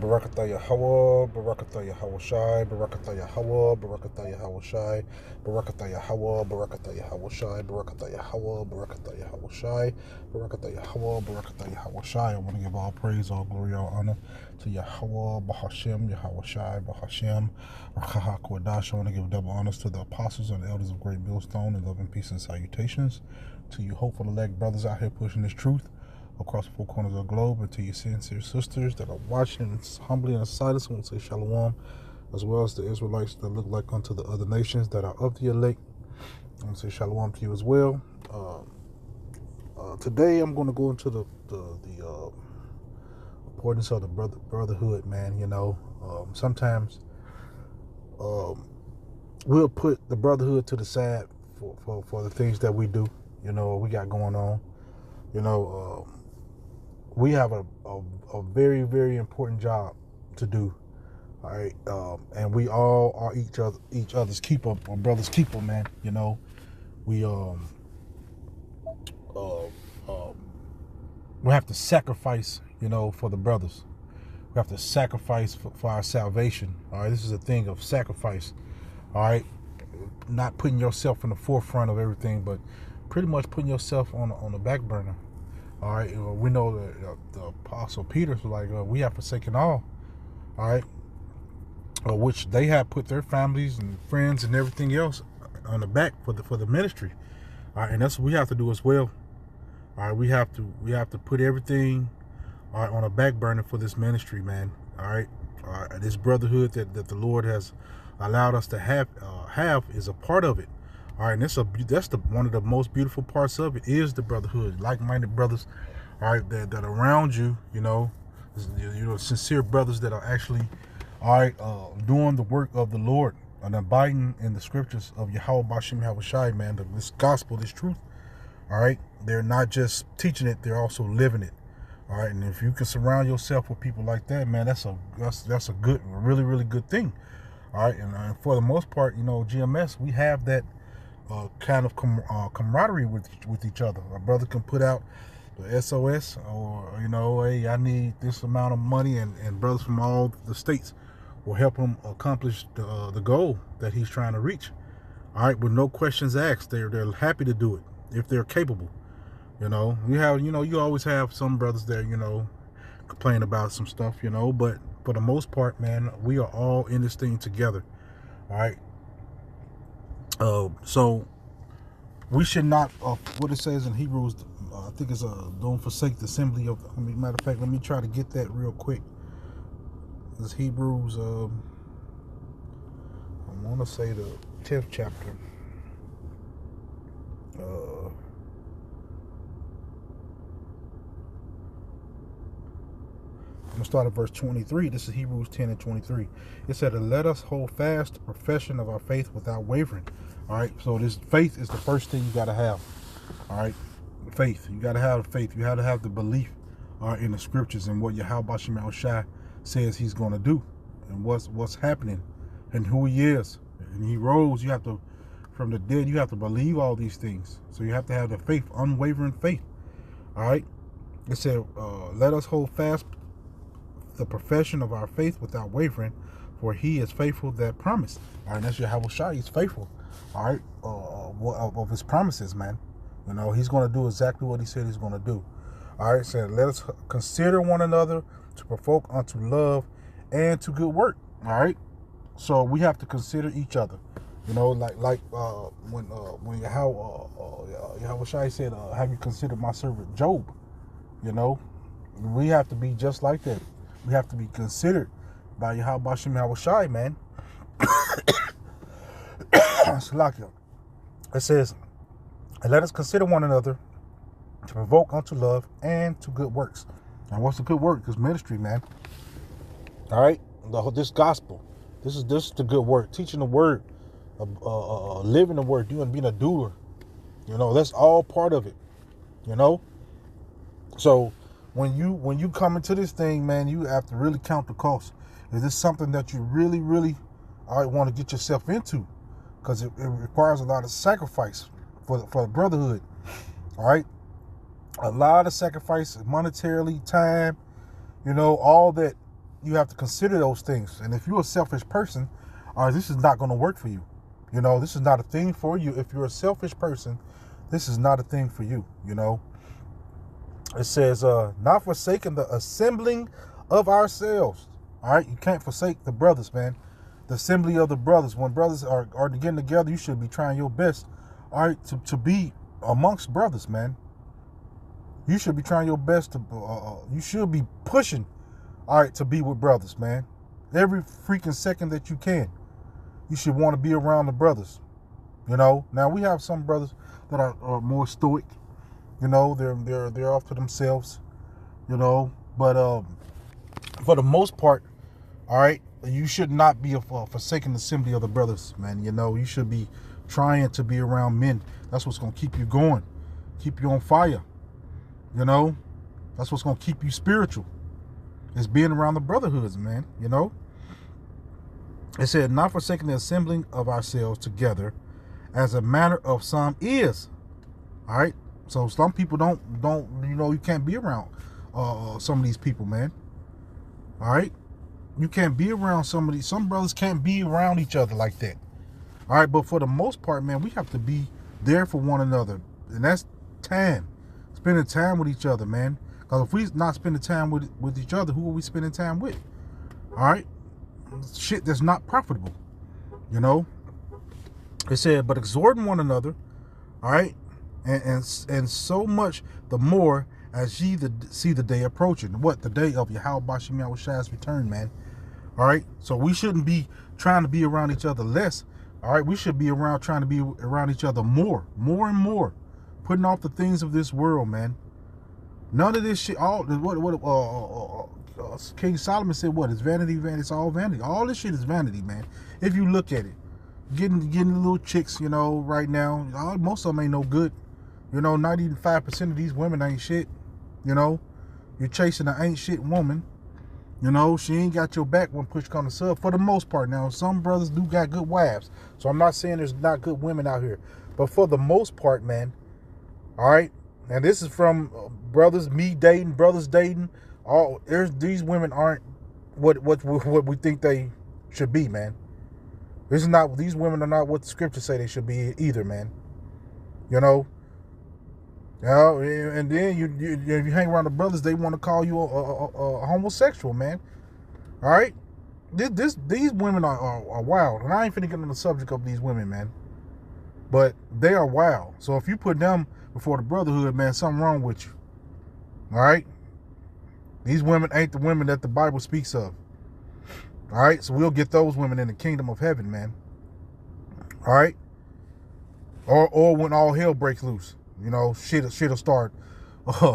Barakatah Yahweh, Barakatah Yahweh Shai, Barakatah Yahweh, Barakatah Yahweh Shai, Barakatah Yahweh, Barakatah Yahweh Shai, Barakatah Yahweh, Barakatah Yahweh Shai, Barakatah Yahweh, Barakatah Yahweh Shai. I want to give all praise, all glory, all honor to Yahweh, Bahashem, Yahweh Shai, Bahashem, Rakaha Kodash. I want to give double honors to the apostles and the elders of Great Millstone and love and peace and salutations to you hopeful elect brothers out here pushing this truth across the four corners of the globe, and to your sincere sisters that are watching humbly in silence. I want to say shalom, as well as the Israelites that look like unto the other nations that are of the elect. I want to say shalom to you as well. Today I'm going to go into the importance of the brotherhood, man. Sometimes we'll put the brotherhood to the side for the things that we do, we got going on. We have a very, very important job to do. All right, and we all are each other's keeper, or brother's keeper, man. We uh, um, we have to sacrifice, for the brothers. We have to sacrifice for our salvation. All right, this is a thing of sacrifice. All right, not putting yourself in the forefront of everything, but pretty much putting yourself on the back burner. All right, we know that the Apostle Peter was like, we have forsaken all. All right, which they have put their families and friends and everything else on the back for the ministry. All right, and that's what we have to do as well. All right, we have to put everything, all right, on a back burner for this ministry, man. All right, this brotherhood that the Lord has allowed us to have is a part of it. All right, and that's one of the most beautiful parts of it is the brotherhood, like-minded brothers, all right, that are around you, sincere brothers that are actually, all right, doing the work of the Lord and abiding in the scriptures of Yahweh Bashim Yahweh Shai, man. This gospel, this truth, all right. They're not just teaching it; they're also living it. All right, and if you can surround yourself with people like that, man, that's a really, really good thing. All right, and for the most part, GMS, we have that kind of camaraderie with each other. A brother can put out the SOS, or hey, I need this amount of money, and brothers from all the states will help him accomplish the goal that he's trying to reach. All right, with no questions asked, they're happy to do it if they're capable. You always have some brothers that complain about some stuff, but for the most part, man, we are all in this thing together. All right. So we should not, what it says in Hebrews, I think it's don't forsake the assembly of, matter of fact, let me try to get that real quick. It's Hebrews, I want to say the 10th chapter. I'm going to start at verse 23. This is Hebrews 10 and 23. It said, let us hold fast the profession of our faith without wavering. All right, so this faith is the first thing you got to have. All right, faith. You got to have the faith. You have to have the belief in the scriptures and what Yahweh Bashim Yahweh Shai says he's going to do and what's happening and who he is. And he rose. You have to, from the dead, you have to believe all these things. So you have to have the faith, unwavering faith. All right, it said, let us hold fast the profession of our faith without wavering, for he is faithful that promised. All right, that's Yahweh Shai. He's faithful. All right, of his promises, man. He's going to do exactly what he said he's going to do. All right, so let us consider one another to provoke unto love and to good work. All right, so we have to consider each other. Like when Yahweh Shai said, "Have you considered my servant Job?" We have to be just like that. We have to be considered by Yahweh Bashim Yahweh Shai, man. It says, and let us consider one another to provoke unto love and to good works. And what's the good work? It's ministry, man. All right, this gospel. This is the good work. Teaching the word, living the word, being a doer. That's all part of it. So when you come into this thing, man, you have to really count the cost. Is this something that you really, really want to get yourself into? Because it requires a lot of sacrifice for the brotherhood. All right, a lot of sacrifice, monetarily, time, all that. you have to consider those things. And if you're a selfish person, all right, this is not going to work for you. You know, this is not a thing for you. If you're a selfish person, this is not a thing for you, you know. It says, not forsaking the assembling of ourselves. All right, you can't forsake the brothers, man. The assembly of the brothers. When brothers are getting together, you should be trying your best, all right, to be amongst brothers, man. You should be trying your best to, you should be pushing, all right, to be with brothers, man. Every freaking second that you can, you should want to be around the brothers, you know. Now, we have some brothers that are more stoic, you know. They're off to themselves, you know. But for the most part, all right, you should not be forsaking the assembly of the brothers, man. You know, you should be trying to be around men. That's what's going to keep you going, keep you on fire. You know, that's what's going to keep you spiritual. It's being around the brotherhoods, man, you know. It said, not forsaking the assembling of ourselves together as a manner of some is. All right. So some people don't, you know, you can't be around some of these people, man. All right. You can't be around some brothers can't be around each other like that. All right. But for the most part, man, we have to be there for one another. And that's time. Spending time with each other, man. Because if we're not spending time with each other, who are we spending time with? All right. Shit that's not profitable, you know. It said, but exhorting one another, all right, and so much the more as ye see the day approaching. What? The day of Yahweh Bashim Yahushai's return, man. All right. So we shouldn't be trying to be around each other less. All right. We should be trying to be around each other more and more. Putting off the things of this world, man. None of this shit. King Solomon said, what? It's vanity, vanity. It's all vanity. All this shit is vanity, man. If you look at it, getting little chicks, you know, right now, most of them ain't no good. You know, 95% of these women ain't shit. You know, you're chasing an ain't shit woman. You know, she ain't got your back when push comes to shove, for the most part. Now, some brothers do got good wives, so I'm not saying there's not good women out here, but for the most part, man. All right, and this is from brothers dating. These women aren't what we think they should be, man. These women are not what the scriptures say they should be either, man. You know. And then you hang around the brothers, they want to call you a homosexual, man. All right, these women are wild, and I ain't finna get on the subject of these women, man. But they are wild. So if you put them before the brotherhood, man, something wrong with you. All right? These women ain't the women that the Bible speaks of. All right? So we'll get those women in the kingdom of heaven, man. All right? Or when all hell breaks loose, you know, shit'll start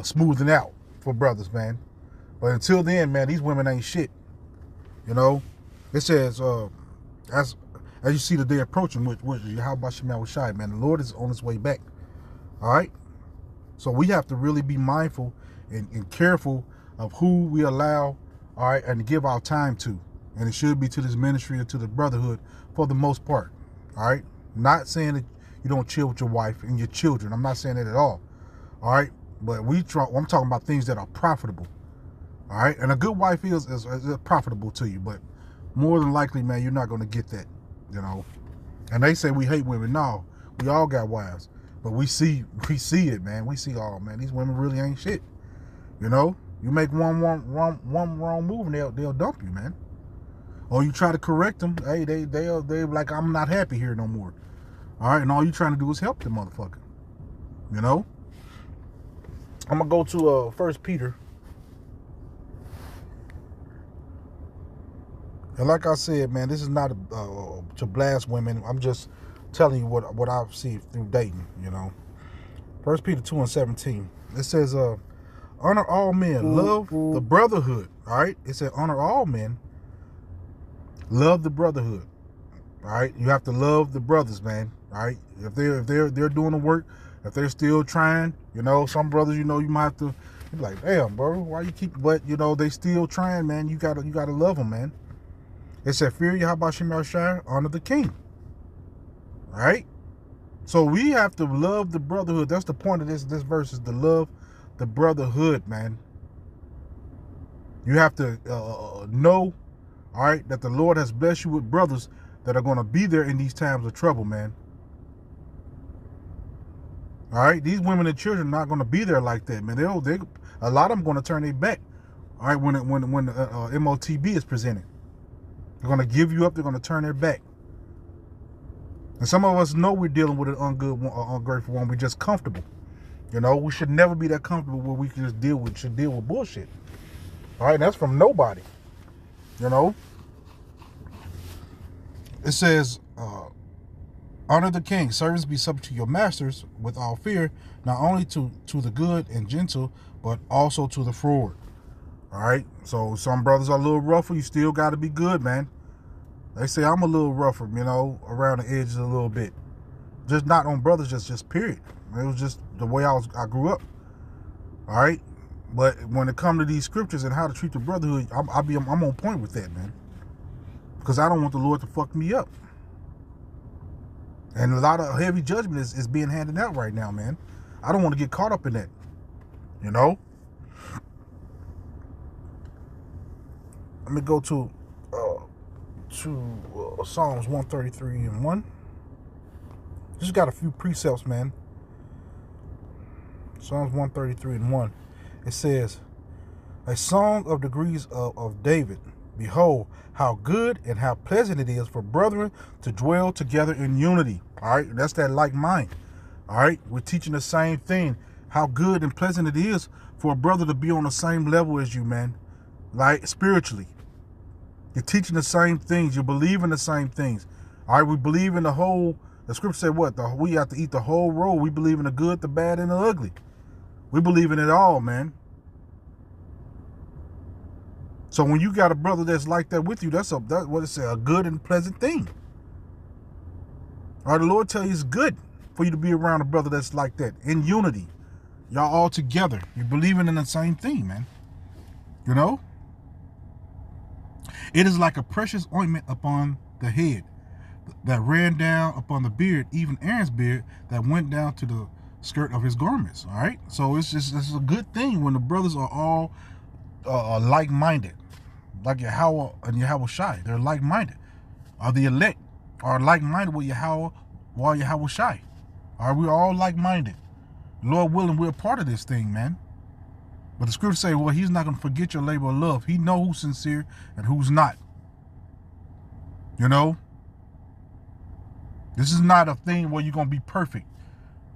smoothing out for brothers, man. But until then, man, these women ain't shit. You know? It says, as you see the day approaching, how about Shemal Shai, man? The Lord is on his way back. All right? So we have to really be mindful and careful of who we allow, all right, and give our time to. And it should be to this ministry or to the brotherhood for the most part. All right? Not saying that you don't chill with your wife and your children. I'm not saying that at all. All right? But I'm talking about things that are profitable. All right? And a good wife is profitable to you. But more than likely, man, you're not going to get that, you know. And they say we hate women. No, we all got wives. But we see it, man. We see, oh, man, these women really ain't shit. You know? You make one wrong move and they'll dump you, man. Or you try to correct them. Hey, they're like, I'm not happy here no more. All right? And all you trying to do is help the motherfucker. You know? I'm going to go to 1 Peter. And like I said, man, this is not to blast women. I'm just telling you what I've seen through dating, you know. 1 Peter 2:17. It says, honor all men, love the brotherhood. All right? It said, honor all men, love the brotherhood. All right? You have to love the brothers, man. All right? If they're doing the work, if they're still trying, you know, some brothers, you know, you might have to be like, damn, bro, why you keep? But you know, they still trying, man. You gotta love them, man. It said, fear Yahweh Shemel Shai, honor the king. All right? So we have to love the brotherhood. That's the point of this verse, is to love the brotherhood, man. You have to know, all right, that the Lord has blessed you with brothers that are going to be there in these times of trouble, man. All right, these women and children are not going to be there like that, man. A lot of them going to turn their back. All right, when MOTB is presented, they're going to give you up. They're going to turn their back. And some of us know we're dealing with an ungrateful one. We're just comfortable. You know, we should never be that comfortable where we can just deal with bullshit. All right, that's from nobody. You know, it says, honor the king. Servants, be subject to your masters with all fear, not only to the good and gentle, but also to the froward. All right, so some brothers are a little rougher. You still got to be good, man. They say I'm a little rougher, you know, around the edges a little bit. Just not on brothers, just period. It was just the way I grew up. All right, but when it comes to these scriptures and how to treat the brotherhood, I'm on point with that, man. Because I don't want the Lord to fuck me up. And a lot of heavy judgment is being handed out right now, man. I don't want to get caught up in that, you know. Let me go to Psalms 133:1. Just got a few precepts, man. Psalms 133:1. It says, a song of degrees of David. Behold, how good and how pleasant it is for brethren to dwell together in unity. All right, that's that like mind. All right, we're teaching the same thing. How good and pleasant it is for a brother to be on the same level as you, man. Like spiritually. You're teaching the same things. You believe in the same things. All right, we believe in the scripture said what? We have to eat the whole roll. We believe in the good, the bad, and the ugly. We believe in it all, man. So when you got a brother that's like that with you, that's what it said, a good and pleasant thing. All right, the Lord tell you it's good for you to be around a brother that's like that, in unity. Y'all all together. You're believing in the same thing, man. You know? It is like a precious ointment upon the head that ran down upon the beard, even Aaron's beard, that went down to the skirt of his garments. All right? So it's a good thing when the brothers are all like-minded. Like Yahweh and Yahweh Shai. They're like-minded. The elect are like-minded with Yahweh while Yahweh Shai. All right? We're all like-minded. Lord willing, we're a part of this thing, man. But the scriptures say, well, he's not going to forget your labor of love. He knows who's sincere and who's not. You know? This is not a thing where you're going to be perfect.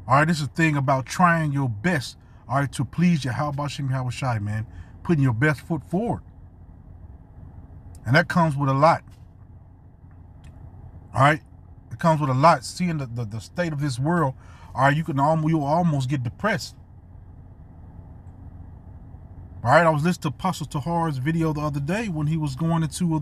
All right? This is a thing about trying your best, all right, to please Yahweh Shem Yahweh Shai, man. Putting your best foot forward. And that comes with a lot. All right? It comes with a lot. Seeing the state of this world, all right, you'll almost get depressed. All right, I was listening to Apostle Tahar's video the other day when he was going into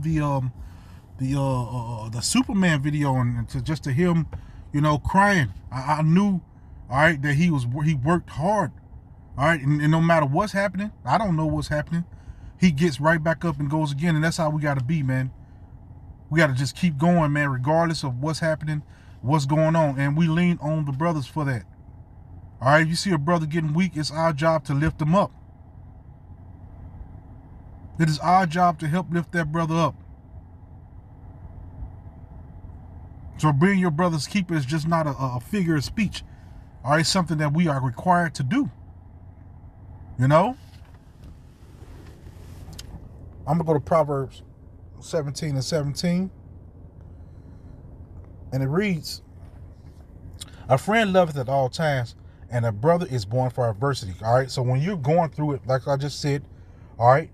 the Superman video, and just to him, you know, crying. I knew, all right, that he worked hard. All right, and no matter what's happening, I don't know what's happening, he gets right back up and goes again, and that's how we got to be, man. We got to just keep going, man, regardless of what's happening, what's going on, and we lean on the brothers for that. All right, if you see a brother getting weak, it's our job to lift him up. It is our job to help lift that brother up. So being your brother's keeper is just not a figure of speech. All right, something that we are required to do. You know? I'm going to go to Proverbs 17:17. And it reads, a friend loveth at all times, and a brother is born for adversity. All right, so when you're going through it, like I just said, all right,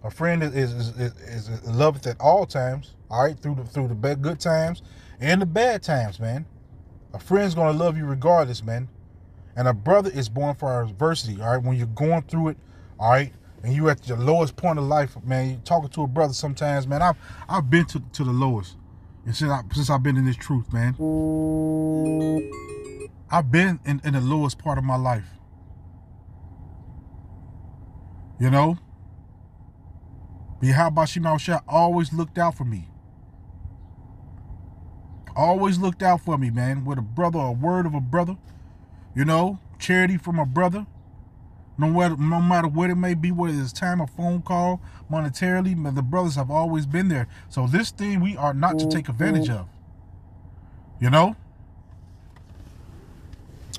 a friend is loveth at all times, all right, through the good times and the bad times, man. A friend's going to love you regardless, man. And a brother is born for adversity, all right, when you're going through it, all right, and you're at your lowest point of life, man. You're talking to a brother sometimes, man. I've been to the lowest, and since I've been in this truth, man. I've been in the lowest part of my life. You know? Yahweh Shem Yahweh Shai always looked out for me. Always looked out for me, man. With a brother, a word of a brother. You know? Charity from a brother. No matter what it may be, whether it's time, a phone call, monetarily, but the brothers have always been there. So this thing we are not to take advantage of. You know?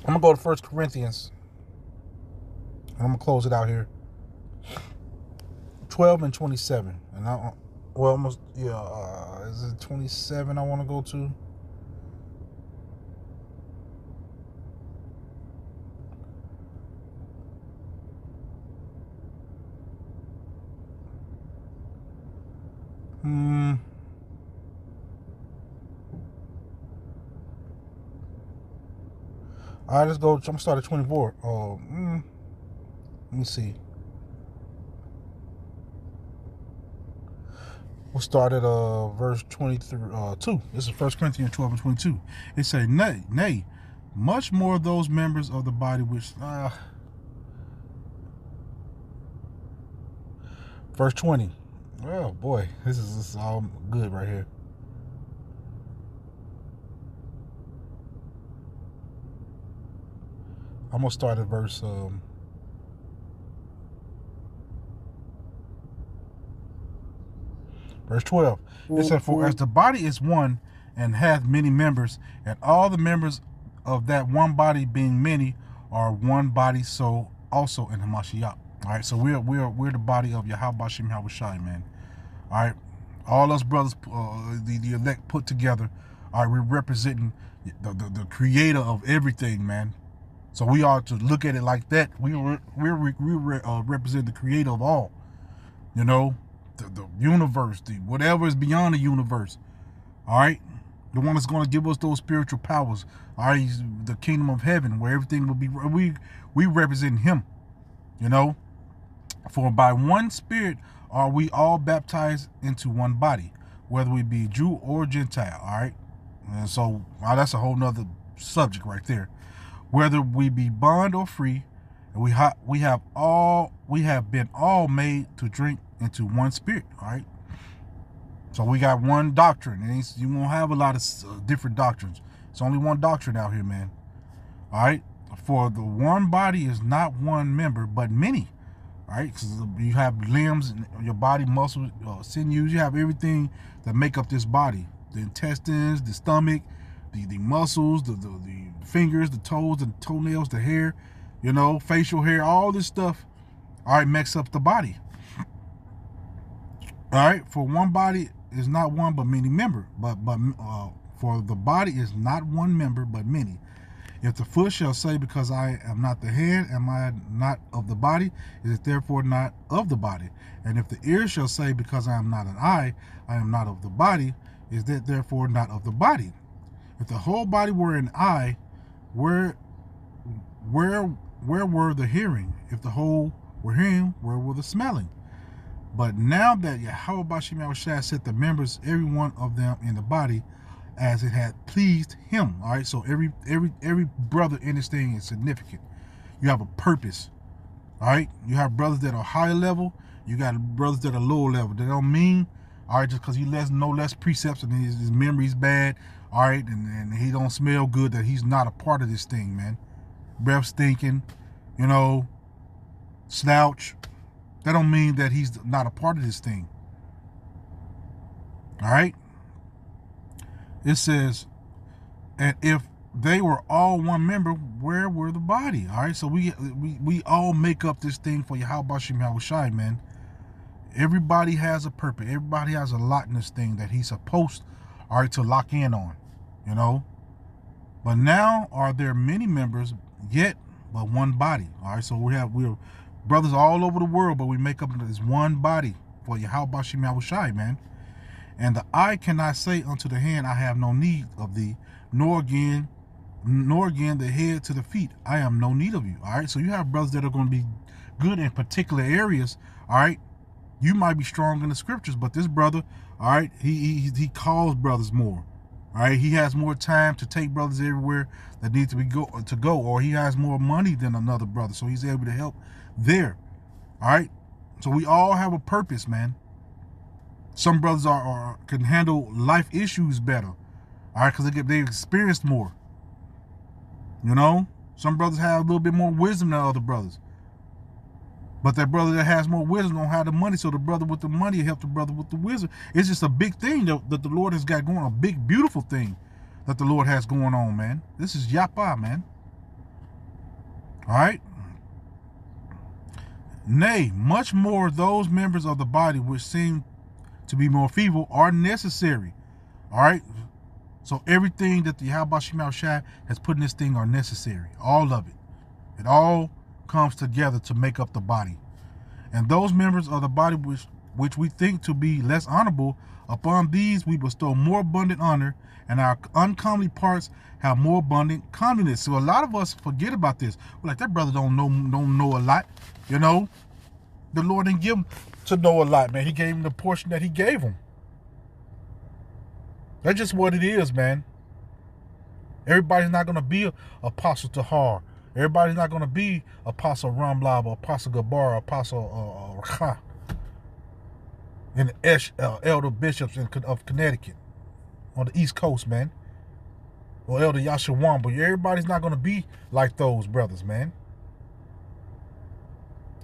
I'm going to go to 1 Corinthians. I'm going to close it out here. 12 and 27. And almost, is it 27 I want to go to? All right, let's go. I'm going to start at 24. Let me see. We'll start at verse 22. This is 1 Corinthians 12 and 22. It says, nay, much more of those members of the body which... verse 20. Oh, boy. This is all good right here. I'm going to start at verse 12. It said, for as the body is one and hath many members, and all the members of that one body being many are one body, so also in Hamashiach. All right, so we're the body of Yahweh Bashim Yahushai, man. All right, all us brothers, the elect put together. All right, we're representing the creator of everything, man. So we ought to look at it like that. We represent the creator of all. You know, the universe, whatever is beyond the universe. All right, the one that's going to give us those spiritual powers. All right, the kingdom of heaven, where everything will be. We represent Him. You know, for by one Spirit are we all baptized into one body, whether we be Jew or Gentile. All right, and so that's a whole nother subject right there. Whether we be bond or free, we have been all made to drink into one Spirit. All right. So we got one doctrine, and you won't have a lot of different doctrines. It's only one doctrine out here, man. All right. For the one body is not one member, but many. All right. Because you have limbs, your body, muscles, sinews. You have everything that make up this body: the intestines, the stomach, the muscles, the fingers, the toes, the toenails, the hair, you know, facial hair, all this stuff. All right, makes up the body. All right, for one body is not one but many member, for the body is not one member but many. If the foot shall say, because I am not the head, am I not of the body? Is it therefore not of the body? And if the ear shall say, because I am not an eye, I am not of the body, is that therefore not of the body? If the whole body were an eye, where were the hearing? If the whole were hearing, where were the smelling? But now that Yahweh Bashim Yahushua set the members, every one of them in the body, as it had pleased Him. All right, so every brother in this thing is significant. You have a purpose. All right, you have brothers that are higher level. You got brothers that are lower level. That don't mean, all right, just because he know less precepts and his memory's bad, all right, and he don't smell good, that he's not a part of this thing, man. Breath stinking, you know, slouch. That don't mean that he's not a part of this thing. All right. It says, and if they were all one member, where were the body? All right. So we all make up this thing for Yahweh Bashim Yahushai, man. Everybody has a purpose. Everybody has a lot in this thing that he's supposed, all right, to lock in on, you know. But now are there many members, yet but one body. All right. So we're brothers all over the world, but we make up this one body for Yahweh Bashim Yahushai, man. And the eye cannot say unto the hand, I have no need of thee, nor again the head to the feet, I am no need of you. All right. So you have brothers that are going to be good in particular areas. All right. You might be strong in the scriptures, but this brother, all right, he calls brothers more. All right. He has more time to take brothers everywhere that need to go, or he has more money than another brother, so he's able to help there. All right. So we all have a purpose, man. Some brothers can handle life issues better, all right, because they experienced more. You know, some brothers have a little bit more wisdom than other brothers. But that brother that has more wisdom don't have the money, so the brother with the money help the brother with the wisdom. It's just a big thing that the Lord has got going on, a big, beautiful thing that the Lord has going on, man. This is Yapa, man. All right? Nay, much more those members of the body which seem to be more feeble are necessary. All right? So everything that the Yahweh Shema Shai has put in this thing are necessary. All of it. It all comes together to make up the body. And those members of the body which we think to be less honorable, upon these we bestow more abundant honor, and our uncomely parts have more abundant comeliness. So a lot of us forget about this. We're like, that brother don't know a lot. You know, the Lord didn't give him to know a lot, man. He gave him the portion that he gave him. That's just what it is, man. Everybody's not going to be Apostle Tahar. Everybody's not going to be Apostle Ramlab, or Apostle Gabar, or Apostle Rakha, and elder bishops of Connecticut, on the East Coast, man. Or Elder Yashawan. But everybody's not going to be like those brothers, man.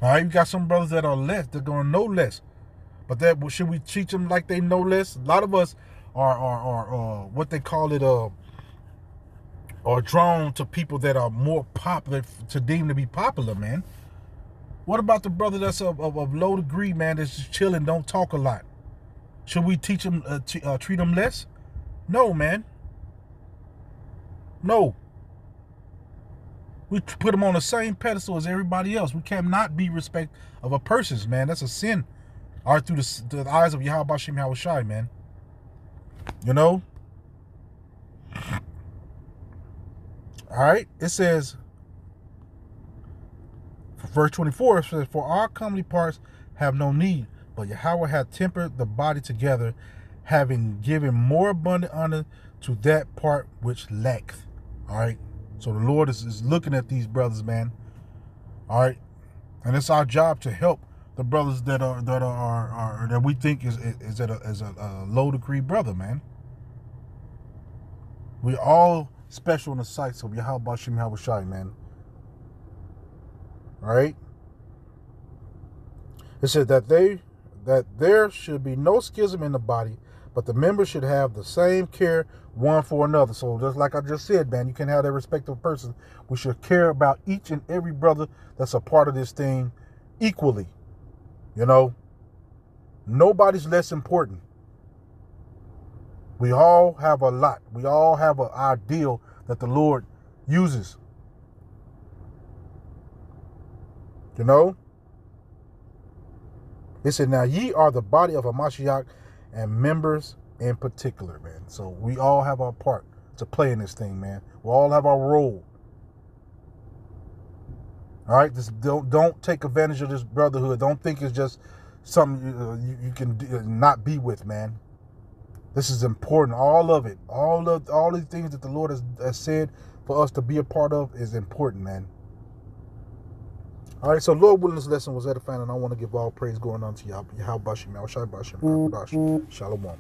All right, you got some brothers that are less. They're going to know less. But should we teach them like they know less? A lot of us are what they call it, are drawn to people that are more popular, to deem to be popular, man. What about the brother that's of low degree, man, that's just chilling, don't talk a lot? Should we teach them, treat them less? No, man. No. We put them on the same pedestal as everybody else. We cannot be respect of a person's, man. That's a sin. All right, through the eyes of Yahweh Shem Yahushai, man. You know? All right, it says, verse 24, it says, for our comely parts have no need, but Yahweh hath tempered the body together, having given more abundant honor to that part which lacketh. All right, so the Lord is looking at these brothers, man. All right, and it's our job to help the brothers that we think is a low degree brother, man. We all special in the sights of Yahweh Shem Yahushai, man. All right. It said that there should be no schism in the body, but the members should have the same care one for another. So just like I just said, man, you can have that respective person. We should care about each and every brother that's a part of this thing equally. You know, nobody's less important. We all have a lot. We all have an ideal that the Lord uses. You know? It said, now ye are the body of a Mashiach and members in particular, man. So we all have our part to play in this thing, man. We all have our role. All right? Just don't take advantage of this brotherhood. Don't think it's just something you can not be with, man. This is important. All of it. All these things that the Lord has said for us to be a part of is important, man. All right, so Lord willing, this lesson was edifying, and I want to give all praise going on to Yahweh Bashim, Shalom.